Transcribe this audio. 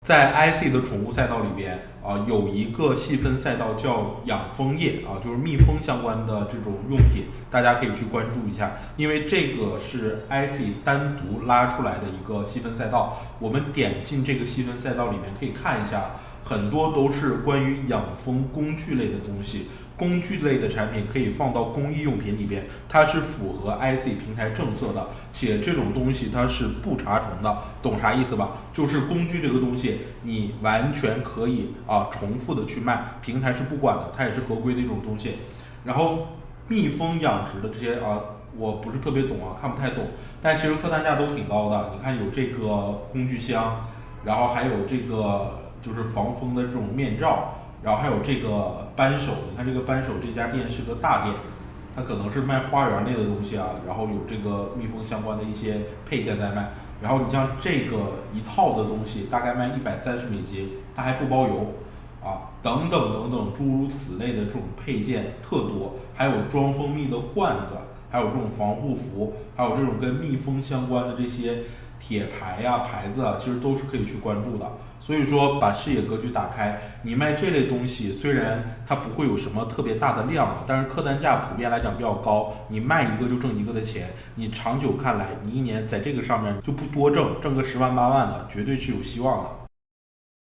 在 IC 的宠物赛道里边有一个细分赛道叫养蜂业就是蜜蜂相关的这种用品，大家可以去关注一下，因为这个是 IC 单独拉出来的一个细分赛道。我们点进这个细分赛道里面可以看一下，很多都是关于养蜂工具类的东西。工具类的产品可以放到工艺用品里边，它是符合 IC 平台政策的，且这种东西它是不查重的，懂啥意思吧？就是工具这个东西，你完全可以重复的去卖，平台是不管的，它也是合规的一种东西。然后蜜蜂养殖的这些我不是特别懂看不太懂，但其实客单价都挺高的。你看有这个工具箱，然后还有这个就是防风的这种面罩。然后还有这个扳手，你看这个扳手，这家店是个大店，它可能是卖花园类的东西然后有这个蜜蜂相关的一些配件在卖。然后你像这个一套的东西，大概卖$130，它还不包邮等等等等，诸如此类的这种配件特多，还有装蜂蜜的罐子，还有这种防护服，还有这种跟蜜蜂相关的这些铁牌牌子其实都是可以去关注的。所以说把视野格局打开，你卖这类东西，虽然它不会有什么特别大的量但是客单价普遍来讲比较高，你卖一个就挣一个的钱，你长久看来，你一年在这个上面就不多挣个10万8万的，绝对是有希望的。